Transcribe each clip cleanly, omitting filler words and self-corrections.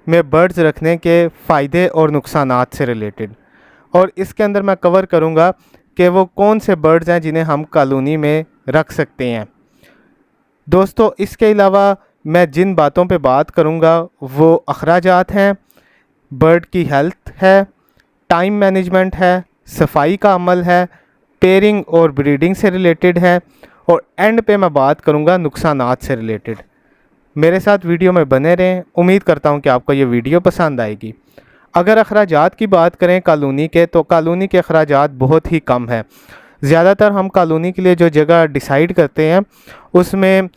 में बर्ड्स रखने के फ़ायदे और नुकसानात से रिलेटेड, और इसके अंदर मैं कवर करूँगा कि वो कौन से बर्ड्स हैं जिन्हें हम कॉलोनी में रख सकते हैं। दोस्तों, इसके अलावा मैं जिन बातों पे बात करूँगा वो अखराजात हैं, बर्ड की हेल्थ है, टाइम मैनेजमेंट है, सफाई का अमल है, पेयरिंग और ब्रीडिंग से रिलेटेड है, और एंड पे मैं बात करूँगा नुकसानात से रिलेटेड। मेरे साथ वीडियो में बने रहें। उम्मीद करता हूँ कि आपको ये वीडियो पसंद आएगी। अगर अखराजात की बात करें कॉलोनी के, तो कॉलोनी के अखराजात बहुत ही कम है। ज़्यादातर हम कॉलोनी के लिए जो जगह डिसाइड करते हैं उसमें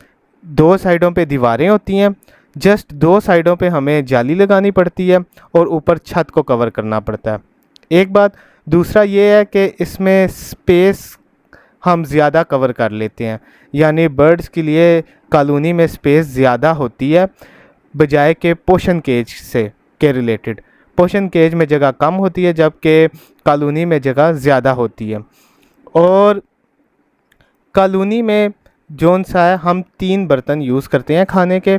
2 साइडों पे दीवारें होती हैं, जस्ट 2 साइडों पे हमें जाली लगानी पड़ती है और ऊपर छत को कवर करना पड़ता है। एक बात। दूसरा ये है कि इसमें स्पेस हम ज़्यादा कवर कर लेते हैं, यानी बर्ड्स के लिए कॉलोनी में स्पेस ज़्यादा होती है बजाय के पोषण केज से के रिलेटेड। पोषण केज में जगह कम होती है जबकि कॉलोनी में जगह ज़्यादा होती है। और कॉलोनी में जौन सा है, हम 3 बर्तन यूज़ करते हैं खाने के,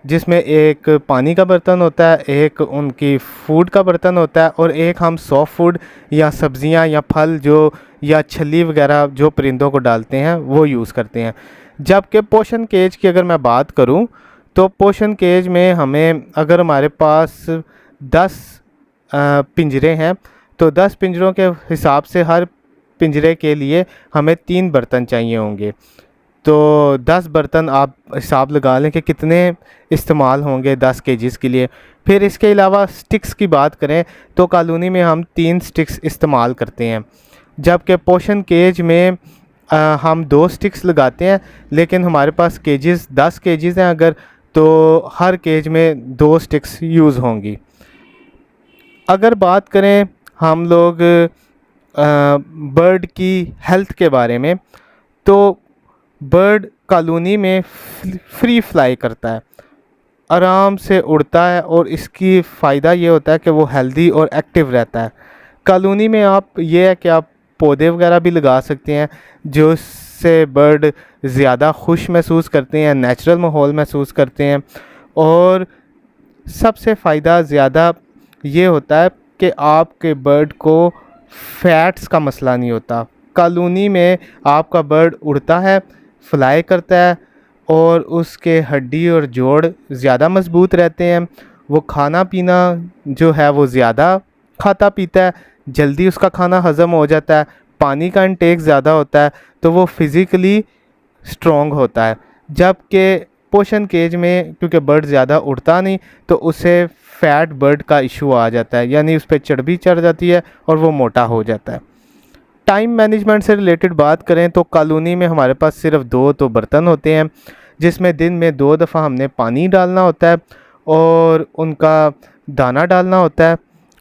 जिसमें एक पानी का बर्तन होता है, एक उनकी फूड का बर्तन होता है, और एक हम सॉफ्ट फूड या सब्जियां या फल जो या छली वगैरह जो परिंदों को डालते हैं वो यूज़ करते हैं। जबकि पोषण केज की अगर मैं बात करूं तो पोषण केज में हमें, अगर हमारे पास 10 पिंजरे हैं तो 10 पिंजरों के हिसाब से हर पिंजरे के लिए हमें 3 बर्तन चाहिए होंगे। तो 10 बर्तन आप हिसाब लगा लें कि कितने इस्तेमाल होंगे 10 केजीज़ के लिए। फिर इसके अलावा स्टिक्स की बात करें तो कॉलोनी में हम 3 स्टिक्स इस्तेमाल करते हैं, जबकि पोषण केज में हम 2 स्टिक्स लगाते हैं, लेकिन हमारे पास केजीज़ 10 केजीज़ हैं अगर, तो हर केज में 2 स्टिक्स यूज़ होंगी। अगर बात करें हम लोग बर्ड की हेल्थ के बारे में, तो बर्ड कॉलोनी में फ्री फ्लाई करता है, आराम से उड़ता है, और इसकी फ़ायदा ये होता है कि वो हेल्दी और एक्टिव रहता है। कॉलोनी में आप ये है कि आप पौधे वगैरह भी लगा सकते हैं जिससे बर्ड ज़्यादा खुश महसूस करते हैं, नेचुरल माहौल महसूस करते हैं। और सबसे फ़ायदा ज़्यादा ये होता है कि आपके बर्ड को फैट्स का मसला नहीं होता। कॉलोनी में आपका बर्ड उड़ता है, फ्लाई करता है, और उसके हड्डी और जोड़ ज़्यादा मज़बूत रहते हैं। वो खाना पीना जो है वो ज़्यादा खाता पीता है, जल्दी उसका खाना हज़म हो जाता है, पानी का इंटेक ज़्यादा होता है, तो वो फिज़िकली स्ट्रॉन्ग होता है। जबकि पोषण केज में क्योंकि बर्ड ज़्यादा उड़ता नहीं, तो उसे फैट बर्ड का इशू आ जाता है, यानी उस पर चर्बी चढ़ जाती है और वो मोटा हो जाता है। टाइम मैनेजमेंट से रिलेटेड बात करें तो कॉलोनी में हमारे पास सिर्फ 2 तो बर्तन होते हैं, जिसमें दिन में 2 दफ़ा हमने पानी डालना होता है और उनका दाना डालना होता है।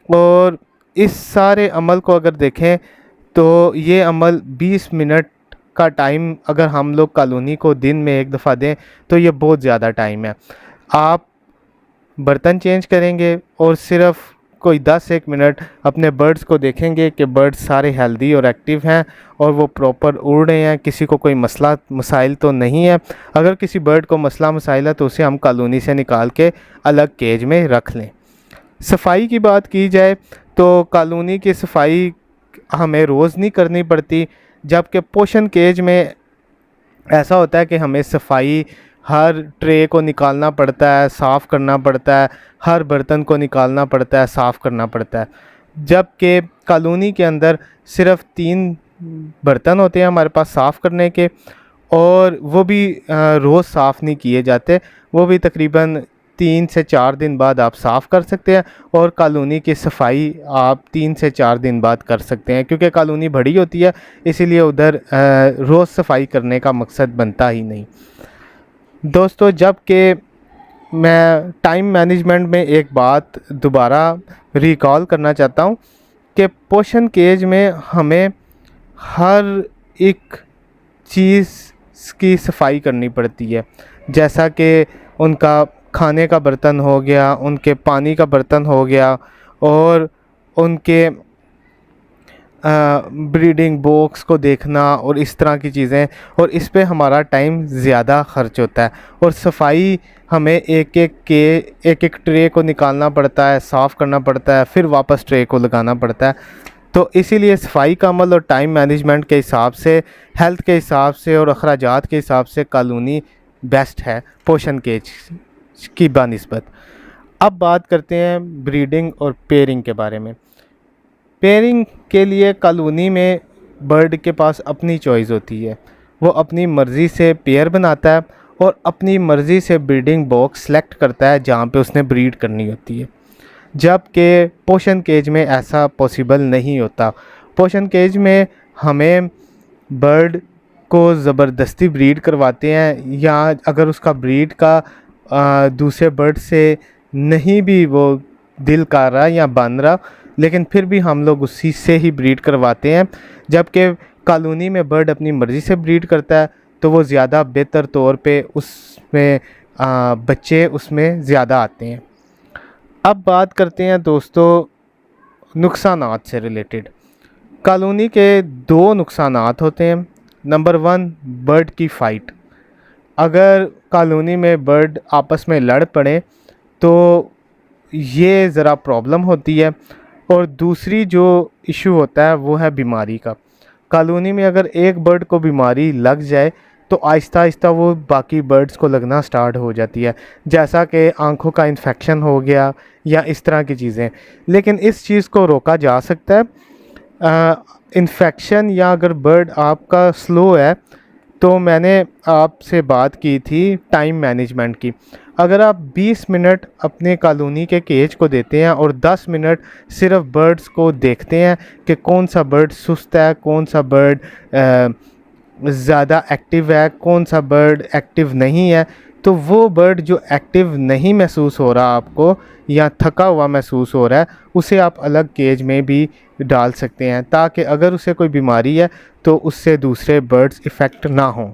और इस सारे अमल को अगर देखें तो ये अमल 20 मिनट का टाइम अगर हम लोग कॉलोनी को दिन में 1 दफ़ा दें तो ये बहुत ज़्यादा टाइम है। आप बर्तन चेंज करेंगे और सिर्फ कोई 10-1 मिनट अपने बर्ड्स को देखेंगे कि बर्ड्स सारे हेल्दी और एक्टिव हैं और वो प्रॉपर उड़ रहे हैं, किसी को कोई मसला मसाइल तो नहीं है। अगर किसी बर्ड को मसला मसाइल है तो उसे हम कॉलोनी से निकाल के अलग केज में रख लें। सफाई की बात की जाए तो कॉलोनी की सफाई हमें रोज़ नहीं करनी पड़ती, जबकि पोषण केज में ऐसा होता है कि हमें सफाई हर ट्रे को निकालना पड़ता है, साफ़ करना पड़ता है, हर बर्तन को निकालना पड़ता है, साफ़ करना पड़ता है। जबकि कॉलोनी के अंदर सिर्फ 3 बर्तन होते हैं हमारे पास साफ़ करने के, और वो भी रोज़ साफ़ नहीं किए जाते, वो भी तकरीबन 3 से 4 दिन बाद आप साफ़ कर सकते हैं। और कॉलोनी की सफाई आप 3 से 4 दिन बाद कर सकते हैं, क्योंकि कॉलोनी बड़ी होती है, इसीलिए उधर रोज़ सफाई करने का मकसद बनता ही नहीं। दोस्तों, जबकि मैं टाइम मैनेजमेंट में एक बात दोबारा रिकॉल करना चाहता हूँ कि पोषण केज में हमें हर एक चीज़ की सफाई करनी पड़ती है, जैसा कि उनका खाने का बर्तन हो गया, उनके पानी का बर्तन हो गया, और उनके ब्रीडिंग बॉक्स को देखना और इस तरह की चीज़ें, और इस पे हमारा टाइम ज़्यादा खर्च होता है। और सफाई हमें एक एक ट्रे को निकालना पड़ता है, साफ़ करना पड़ता है, फिर वापस ट्रे को लगाना पड़ता है। तो इसीलिए सफाई का अमल और टाइम मैनेजमेंट के हिसाब से, हेल्थ के हिसाब से और अखराजात के हिसाब से कॉलोनी बेस्ट है पोषण केज की बानिस्बत। अब बात करते हैं ब्रीडिंग और पेयरिंग के बारे में। पेयरिंग के लिए कॉलोनी में बर्ड के पास अपनी चॉइस होती है, वो अपनी मर्ज़ी से पेयर बनाता है और अपनी मर्ज़ी से ब्रीडिंग बॉक्स सेलेक्ट करता है जहाँ पे उसने ब्रीड करनी होती है, जबकि पोषण केज में ऐसा पॉसिबल नहीं होता। पोषण केज में हमें बर्ड को ज़बरदस्ती ब्रीड करवाते हैं, या अगर उसका ब्रीड का दूसरे बर्ड से नहीं भी वो दिल कर रहा या बन रहा, लेकिन फिर भी हम लोग उसी से ही ब्रीड करवाते हैं। जबकि कॉलोनी में बर्ड अपनी मर्ज़ी से ब्रीड करता है तो वो ज़्यादा बेहतर तौर पे उसमें बच्चे उसमें ज़्यादा आते हैं। अब बात करते हैं दोस्तों नुकसानात से रिलेटेड। कॉलोनी के दो नुकसानात होते हैं। नंबर 1, बर्ड की फ़ाइट। अगर कॉलोनी में बर्ड आपस में लड़ पड़े तो ये ज़रा प्रॉब्लम होती है। और दूसरी जो इशू होता है वो है बीमारी का। कॉलोनी में अगर एक बर्ड को बीमारी लग जाए तो आहिस्ता आहिस्ता वो बाकी बर्ड्स को लगना स्टार्ट हो जाती है, जैसा कि आंखों का इन्फेक्शन हो गया या इस तरह की चीज़ें। लेकिन इस चीज़ को रोका जा सकता है। इन्फेक्शन या अगर बर्ड आपका स्लो है तो मैंने आपसे बात की थी टाइम मैनेजमेंट की। अगर आप 20 मिनट अपने कॉलोनी के केज को देते हैं और 10 मिनट सिर्फ बर्ड्स को देखते हैं कि कौन सा बर्ड सुस्त है, कौन सा बर्ड ज़्यादा एक्टिव है, कौन सा बर्ड एक्टिव नहीं है, तो वो बर्ड जो एक्टिव नहीं महसूस हो रहा आपको या थका हुआ महसूस हो रहा है, उसे आप अलग केज में भी डाल सकते हैं, ताकि अगर उसे कोई बीमारी है तो उससे दूसरे बर्ड्स इफ़ेक्ट ना हों।